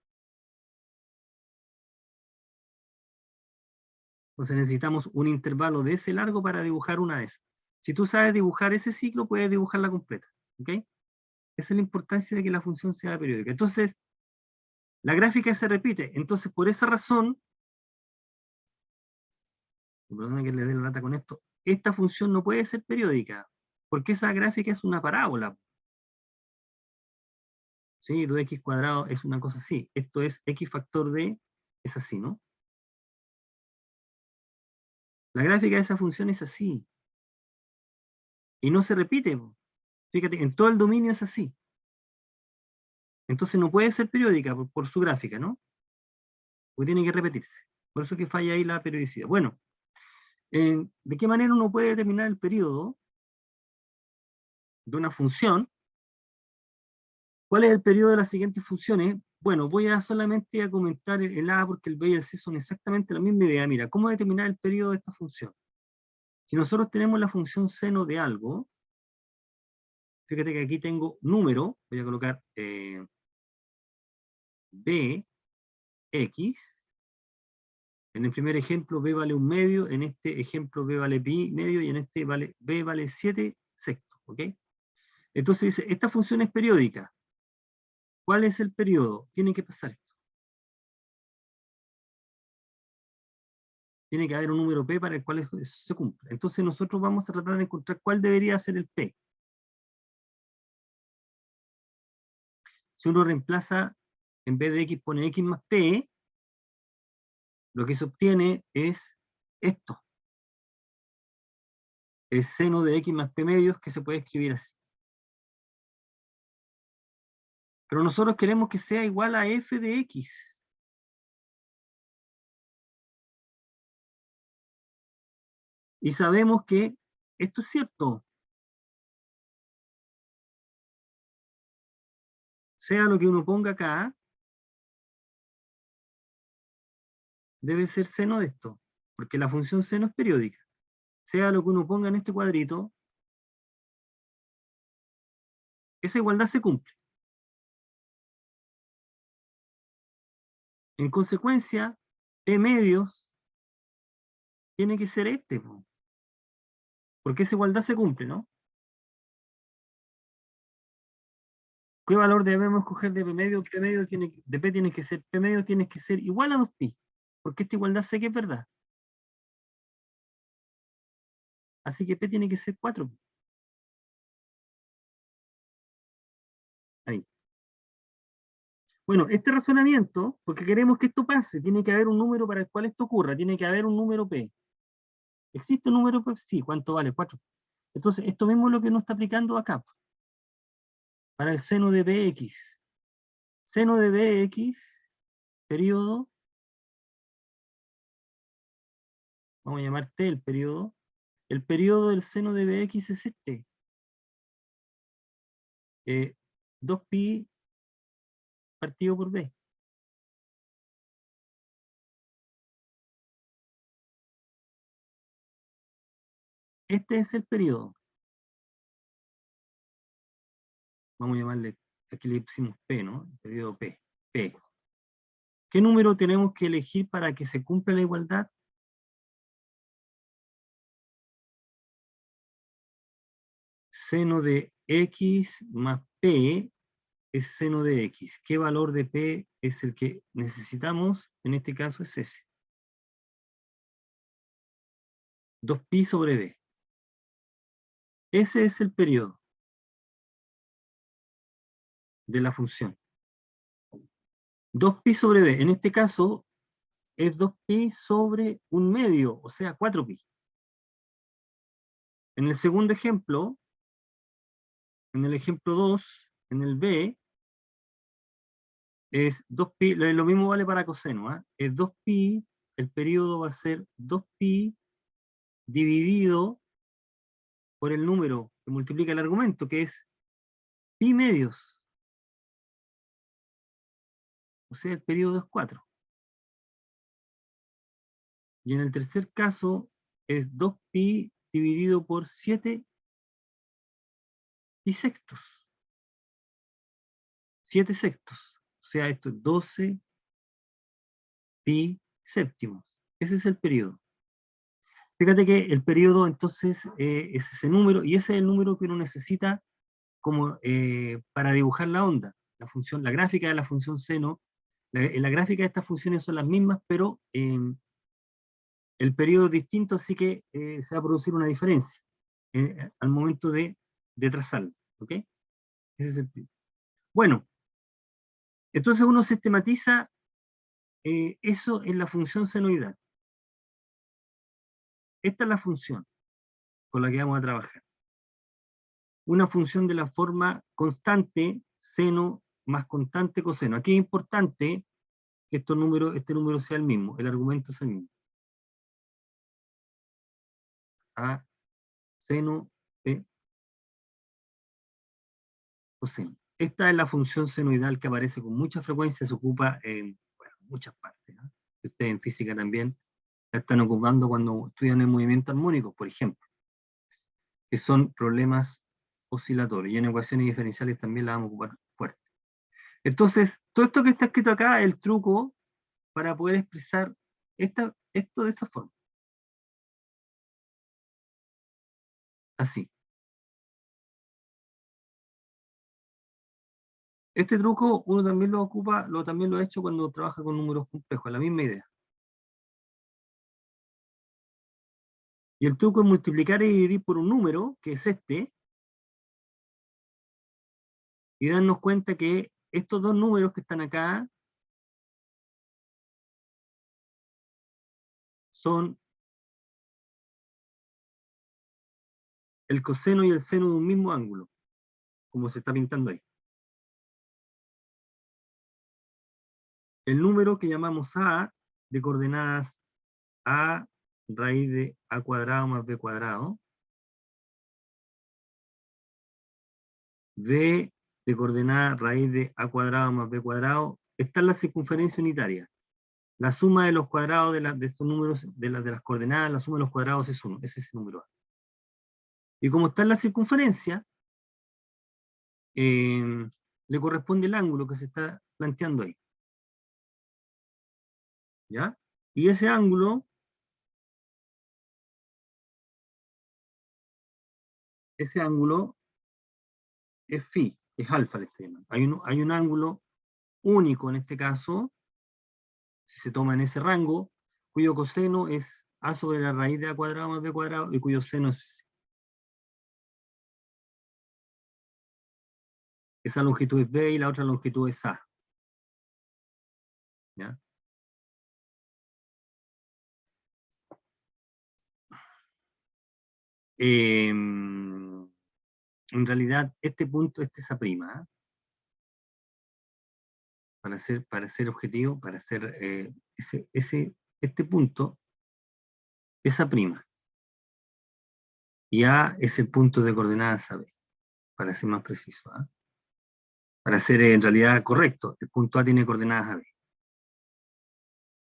Entonces necesitamos un intervalo de ese largo para dibujar una de esas. Si tú sabes dibujar ese ciclo, puedes dibujarla completa. ¿Ok? Esa es la importancia de que la función sea periódica. Entonces, la gráfica se repite. Entonces, por esa razón, perdona que le dé la lata con esto, esta función no puede ser periódica, porque esa gráfica es una parábola. ¿Sí? 2x cuadrado es una cosa así. Esto es x factor de, es así, ¿no? La gráfica de esa función es así. Y no se repite. Fíjate, en todo el dominio es así. Entonces no puede ser periódica por su gráfica, ¿no? Porque tiene que repetirse. Por eso es que falla ahí la periodicidad. Bueno, ¿de qué manera uno puede determinar el periodo de una función? ¿Cuál es el periodo de las siguientes funciones? Bueno, voy a solamente a comentar el A porque el B y el C son exactamente la misma idea. Mira, ¿cómo determinar el periodo de esta función? Si nosotros tenemos la función seno de algo, fíjate que aquí tengo número, voy a colocar B, X. En el primer ejemplo B vale 1/2, en este ejemplo B vale pi medio y en este B vale 7 sextos. ¿Ok? Entonces dice, esta función es periódica. ¿Cuál es el periodo? Tiene que pasar esto. Tiene que haber un número P para el cual eso se cumpla. Entonces nosotros vamos a tratar de encontrar cuál debería ser el P. Si uno reemplaza, en vez de X pone X más P, lo que se obtiene es esto. El seno de X más P medios, que se puede escribir así. Pero nosotros queremos que sea igual a F de X. Y sabemos que esto es cierto. Sea lo que uno ponga acá, debe ser seno de esto. Porque la función seno es periódica. Sea lo que uno ponga en este cuadrito, esa igualdad se cumple. En consecuencia, P medios tiene que ser este, porque esa igualdad se cumple, ¿no? ¿Qué valor debemos escoger de P medio? De P tiene que ser, P medio tiene que ser igual a 2pi, porque esta igualdad sé que es verdad. Así que P tiene que ser 4. Ahí. Bueno, este razonamiento, porque queremos que esto pase, tiene que haber un número para el cual esto ocurra, tiene que haber un número P. ¿Existe un número P? Sí, ¿cuánto vale? 4. Entonces, esto mismo es lo que nos está aplicando acá, para el seno de Bx. Seno de Bx, periodo, vamos a llamar T el periodo. El periodo del seno de Bx es este. 2pi partido por B. Este es el periodo. Vamos a llamarle, aquí le pusimos P, ¿no? El periodo P. P. ¿Qué número tenemos que elegir para que se cumpla la igualdad? Seno de X más P es seno de X. ¿Qué valor de P es el que necesitamos? En este caso es ese. 2pi sobre B. Ese es el periodo de la función. 2pi sobre B. En este caso es 2pi sobre 1/2, o sea, 4pi. En el segundo ejemplo, en el ejemplo 2, en el B, es 2pi, lo mismo vale para coseno, ¿eh? Es 2pi, el periodo va a ser 2pi dividido por el número que multiplica el argumento, que es pi medios. O sea, el periodo es 4. Y en el tercer caso es 2pi dividido por 7 pi sextos. 7 sextos. O sea, esto es 12 pi séptimos. Ese es el periodo. Fíjate que el periodo entonces es ese número, y ese es el número que uno necesita como para dibujar la onda. La gráfica de la función seno, la gráfica de estas funciones son las mismas, pero el periodo es distinto, así que se va a producir una diferencia al momento de trazarlo. ¿Ok? Ese es el periodo. Bueno, entonces uno sistematiza eso en la función senoidal. Esta es la función con la que vamos a trabajar. Una función de la forma constante, seno más constante coseno. Aquí es importante que este número sea el mismo, el argumento es el mismo. A seno de coseno. Esta es la función senoidal que aparece con mucha frecuencia, se ocupa en muchas partes, ¿no? Ustedes en física también la están ocupando cuando estudian el movimiento armónico, por ejemplo, que son problemas oscilatorios. Y en ecuaciones diferenciales también la vamos a ocupar fuerte. Entonces, todo esto que está escrito acá, el truco para poder expresar esto de esta forma. Así. Este truco uno también lo ocupa, también lo ha hecho cuando trabaja con números complejos, la misma idea. Y el truco es multiplicar y dividir por un número, que es este, y darnos cuenta que estos dos números que están acá son el coseno y el seno de un mismo ángulo, como se está pintando ahí. El número que llamamos A, de coordenadas A raíz de A cuadrado más B cuadrado, B de coordenada raíz de A cuadrado más B cuadrado, está en la circunferencia unitaria. La suma de los cuadrados de estos números, de las coordenadas, la suma de los cuadrados es 1, ese es el número A. Y como está en la circunferencia, le corresponde el ángulo que se está planteando ahí. ¿Ya? Y ese ángulo es phi, es alfa el extremo. Hay un ángulo único en este caso, si se toma en ese rango, cuyo coseno es A sobre la raíz de A cuadrado más B cuadrado, y cuyo seno es ese. Esa longitud es B y la otra longitud es A. ¿Ya? En realidad, este punto, este es A', ¿eh? Para ser objetivo, para ser este punto es A'. Y A es el punto de coordenadas AB, para ser más preciso, ¿eh? Para ser en realidad correcto, el punto A tiene coordenadas AB.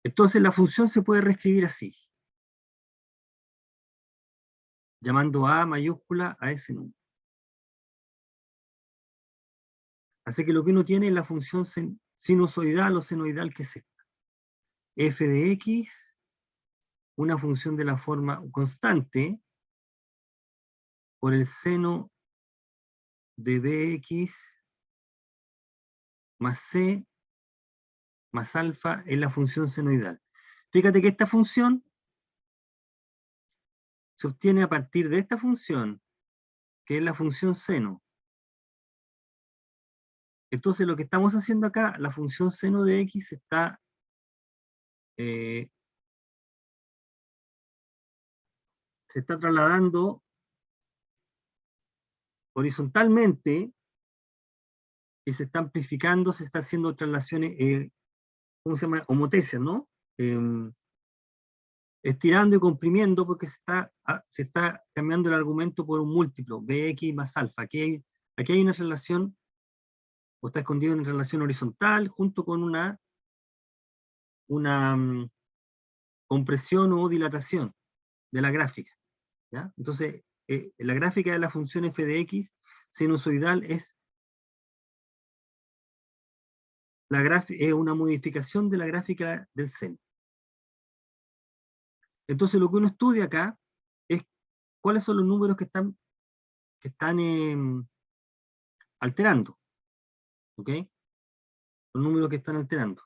Entonces la función se puede reescribir así, llamando A mayúscula a ese número. Así que lo que uno tiene es la función sinusoidal o senoidal, que es esta. F de X, una función de la forma constante, por el seno de Bx más C más alfa es la función senoidal. Fíjate que esta función se obtiene a partir de esta función, que es la función seno. Entonces lo que estamos haciendo acá, la función seno de X se está trasladando horizontalmente y se está amplificando, se está haciendo traslaciones, ¿cómo se llama? Homotesias, ¿no? Estirando y comprimiendo, porque se está cambiando el argumento por un múltiplo, Bx más alfa. Aquí hay una relación, o está escondido en una relación horizontal, junto con una compresión o dilatación de la gráfica. ¿Ya? Entonces, la gráfica de la función f de x sinusoidal es es una modificación de la gráfica del seno. Entonces lo que uno estudia acá es cuáles son los números que están alterando. ¿Ok? Los números que están alterando.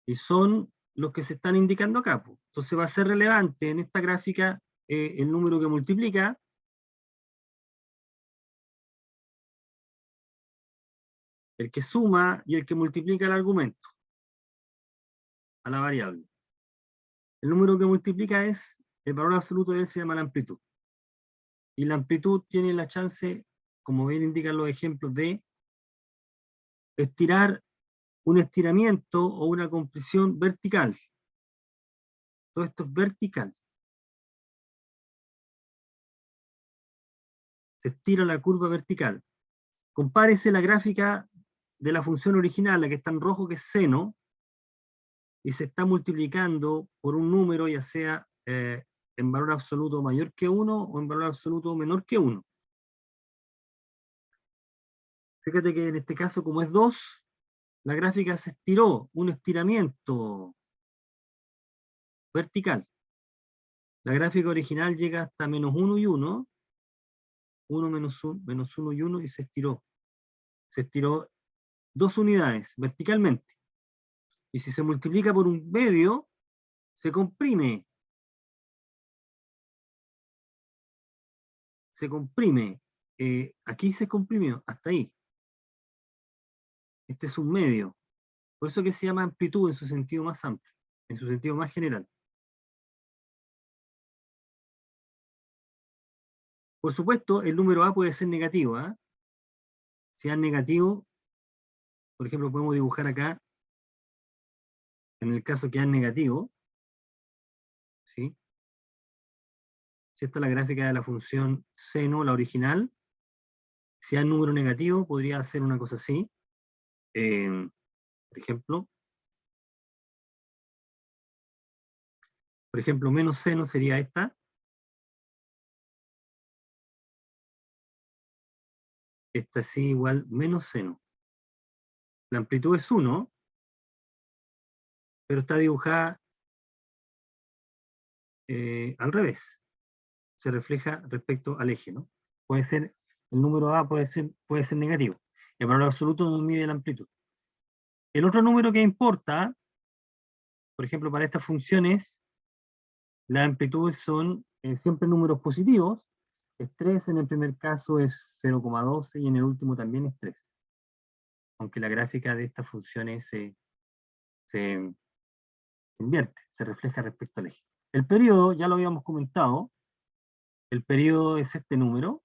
Y son los que se están indicando acá. Pues. Entonces va a ser relevante en esta gráfica el número que multiplica, el que suma y el que multiplica el argumento a la variable. El número que multiplica es, el valor absoluto de él se llama la amplitud. Y la amplitud tiene la chance, como bien indican los ejemplos, de estirar un estiramiento o una compresión vertical. Todo esto es vertical. Se estira la curva vertical. Compárese la gráfica de la función original, la que está en rojo, que es seno, y se está multiplicando por un número, ya sea en valor absoluto mayor que 1 o en valor absoluto menor que 1. Fíjate que en este caso, como es 2, la gráfica se estiró, un estiramiento vertical. La gráfica original llega hasta menos 1 y 1, 1 menos 1 y 1, y se estiró. Se estiró 2 unidades verticalmente. Y si se multiplica por un medio, se comprime. Se comprime. Aquí se comprimió, hasta ahí. Este es un medio. Por eso que se llama amplitud en su sentido más amplio, en su sentido más general. Por supuesto, el número A puede ser negativo. ¿Eh? Si es negativo, por ejemplo, podemos dibujar acá, en el caso que es negativo, ¿sí? Si esta es la gráfica de la función seno, la original, si hay número negativo, podría ser una cosa así. Por ejemplo, menos seno sería esta. Esta sí igual menos seno. La amplitud es 1, pero está dibujada al revés. Se refleja respecto al eje, ¿no? Puede ser, el número A puede ser negativo. El valor absoluto no mide la amplitud. El otro número que importa, por ejemplo, para estas funciones, las amplitudes son siempre números positivos. Es 3, en el primer caso es 0,12 y en el último también es 3. Aunque la gráfica de estas funciones se invierte, se refleja respecto al eje. El periodo, ya lo habíamos comentado, el periodo es este número,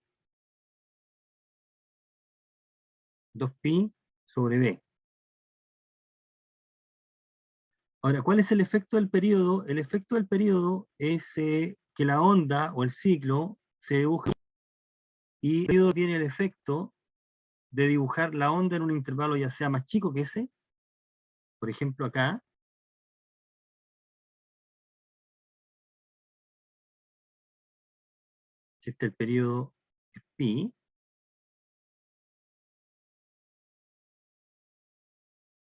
2pi sobre b. Ahora, ¿cuál es el efecto del periodo? El efecto del periodo es que la onda o el ciclo se dibuja y el periodo tiene el efecto de dibujar la onda en un intervalo ya sea más chico que ese, por ejemplo acá, si este el periodo es pi,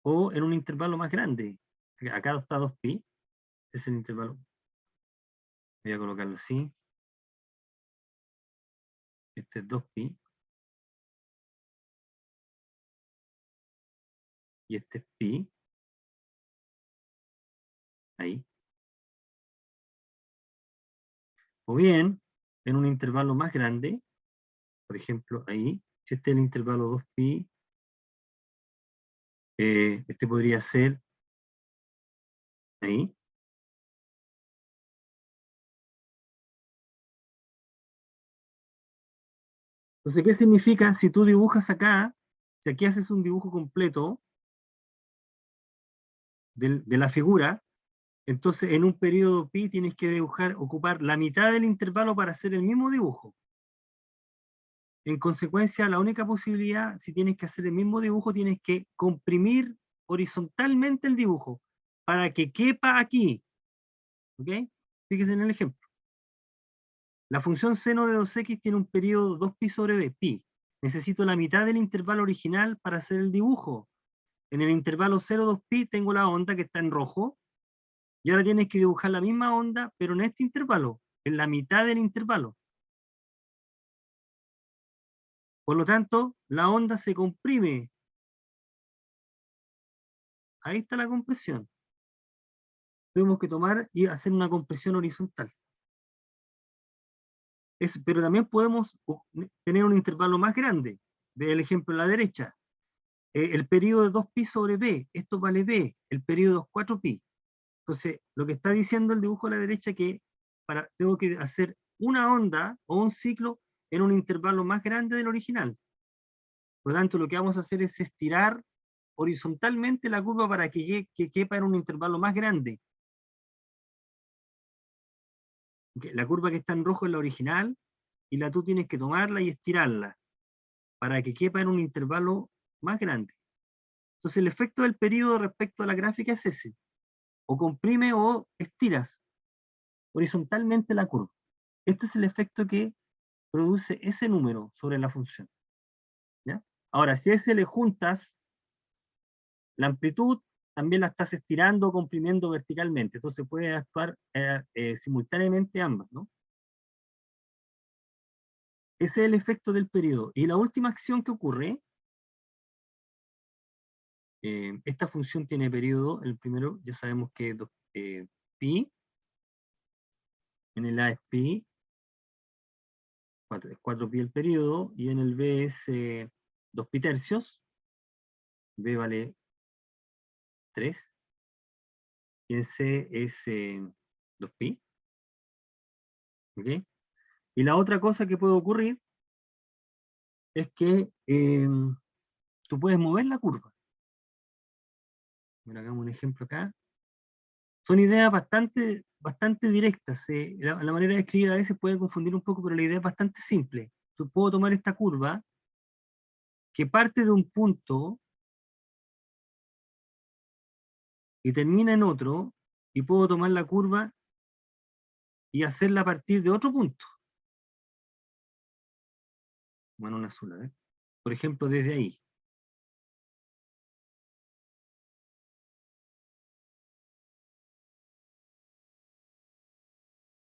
o en un intervalo más grande, acá está 2pi, este es el intervalo, voy a colocarlo así, este es 2pi, y este es pi, ahí. O bien, en un intervalo más grande, por ejemplo ahí, si este es el intervalo 2pi, este podría ser ahí. Entonces, ¿qué significa? Si tú dibujas acá, si aquí haces un dibujo completo de la figura, entonces en un periodo pi tienes que dibujar, ocupar la mitad del intervalo para hacer el mismo dibujo. En consecuencia, la única posibilidad, si tienes que hacer el mismo dibujo, tienes que comprimir horizontalmente el dibujo para que quepa aquí. ¿Ok? Fíjese en el ejemplo. La función seno de 2x tiene un periodo 2pi sobre b, pi. Necesito la mitad del intervalo original para hacer el dibujo. En el intervalo 0,2pi tengo la onda que está en rojo, y ahora tienes que dibujar la misma onda, pero en este intervalo, en la mitad del intervalo. Por lo tanto, la onda se comprime. Ahí está la compresión. Tenemos que tomar y hacer una compresión horizontal. Pero también podemos tener un intervalo más grande. Ve el ejemplo a la derecha. El periodo de 2pi sobre b, esto vale b, el periodo es 4pi. Entonces, lo que está diciendo el dibujo a la derecha es que tengo que hacer una onda o un ciclo en un intervalo más grande del original. Por lo tanto, lo que vamos a hacer es estirar horizontalmente la curva para que quepa en un intervalo más grande. La curva que está en rojo es la original, y tú tienes que tomarla y estirarla para que quepa en un intervalo más grande. Entonces el efecto del periodo respecto a la gráfica es ese. O comprime o estiras horizontalmente la curva. Este es el efecto que produce ese número sobre la función. ¿Ya? Ahora, si a ese le juntas la amplitud, también la estás estirando o comprimiendo verticalmente. Entonces puede actuar simultáneamente ambas, ¿no? Ese es el efecto del periodo. Y la última acción que ocurre, esta función tiene periodo, el primero ya sabemos que es pi, en el A es pi, 4pi el periodo, y en el B es 2pi tercios, B vale 3, y en C es 2pi. ¿Okay? Y la otra cosa que puede ocurrir es que tú puedes mover la curva. Mira, hagamos un ejemplo acá. Son ideas bastante directas. La manera de escribir a veces puede confundir un poco, pero la idea es bastante simple. Tú puedo tomar esta curva que parte de un punto y termina en otro, y puedo tomar la curva y hacerla a partir de otro punto. Bueno, una sola, ¿eh? Por ejemplo, desde ahí.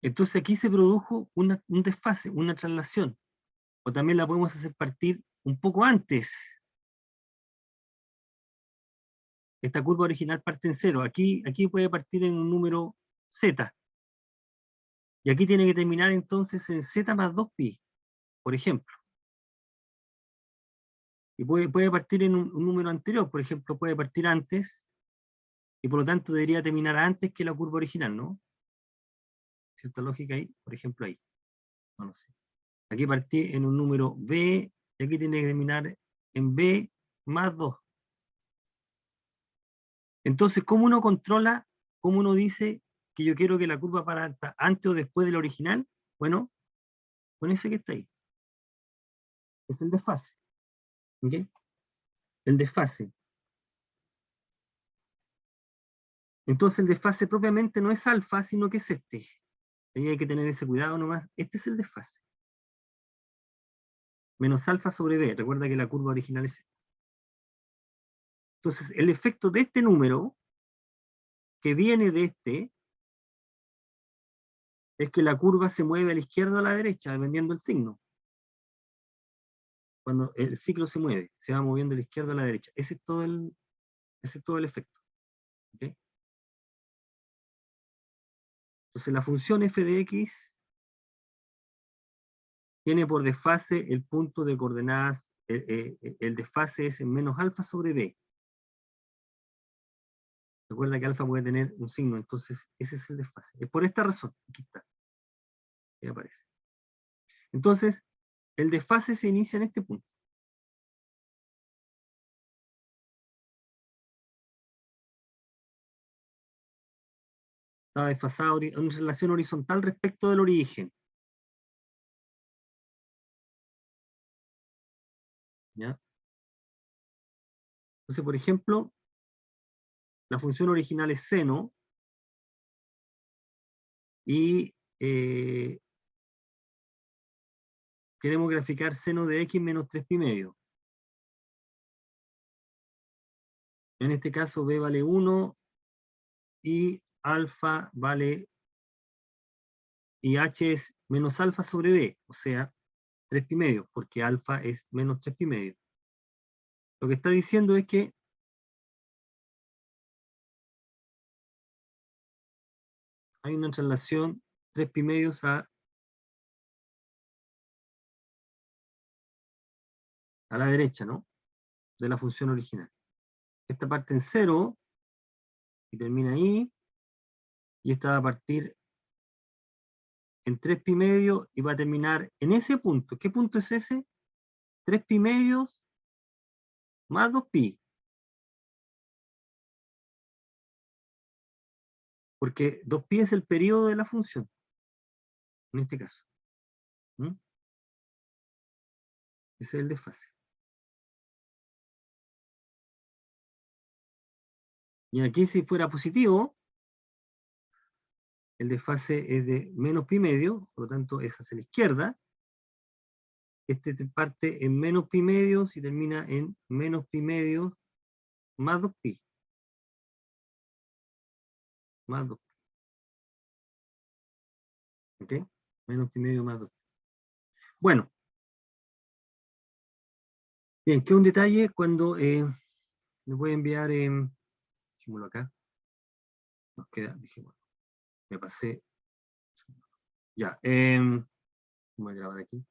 Entonces aquí se produjo un desfase, una traslación. O también la podemos hacer partir un poco antes. Esta curva original parte en 0. Aquí puede partir en un número z. Y aquí tiene que terminar entonces en z más 2pi, por ejemplo. Y puede partir en un número anterior, por ejemplo, puede partir antes, y por lo tanto debería terminar antes que la curva original, ¿no? ¿Cierta lógica ahí? Por ejemplo ahí. No lo sé. Aquí partí en un número b, y aquí tiene que terminar en b más 2. Entonces, ¿cómo uno controla, cómo uno dice que yo quiero que la curva parta antes o después del original? Bueno, con ese que está ahí. Es el desfase. ¿Ok? El desfase. Entonces el desfase propiamente no es alfa, sino que es este. Ahí hay que tener ese cuidado nomás. Este es el desfase. Menos alfa sobre b. Recuerda que la curva original es esta. Entonces, el efecto de este número, que viene de este, es que la curva se mueve a la izquierda o a la derecha, dependiendo del signo. Cuando el ciclo se mueve, se va moviendo a la izquierda o a la derecha. Ese es todo el efecto. ¿Okay? Entonces la función f de x tiene por desfase el punto de coordenadas, el desfase es en menos alfa sobre b. Recuerda que alfa puede tener un signo, entonces ese es el desfase. Es por esta razón, aquí está, ahí aparece. Entonces, el desfase se inicia en este punto. Está desfasado en relación horizontal respecto del origen. ¿Ya? Entonces, por ejemplo, la función original es seno, y queremos graficar seno de x menos 3pi medio. En este caso b vale 1 y alfa vale, y h es menos alfa sobre b, o sea, 3pi medio, porque alfa es menos 3pi medio. Lo que está diciendo es que hay una traslación 3pi medios a la derecha, ¿no? De la función original. Esta parte en 0 y termina ahí, y esta va a partir en 3pi medio y va a terminar en ese punto. ¿Qué punto es ese? 3pi medios más 2pi. Porque 2pi es el periodo de la función, en este caso. ¿Mm? Ese es el desfase. Y aquí si fuera positivo, el desfase es de menos pi medio, por lo tanto es hacia la izquierda. Este parte en menos pi medios y termina en menos pi medios más 2pi. Más 2pi. ¿Ok? Menos pi medio más 2pi. Bueno. Bien, queda un detalle cuando les voy a enviar, dejémoslo acá. Nos queda, dejémoslo. Me pasé. Ya, voy a grabar aquí.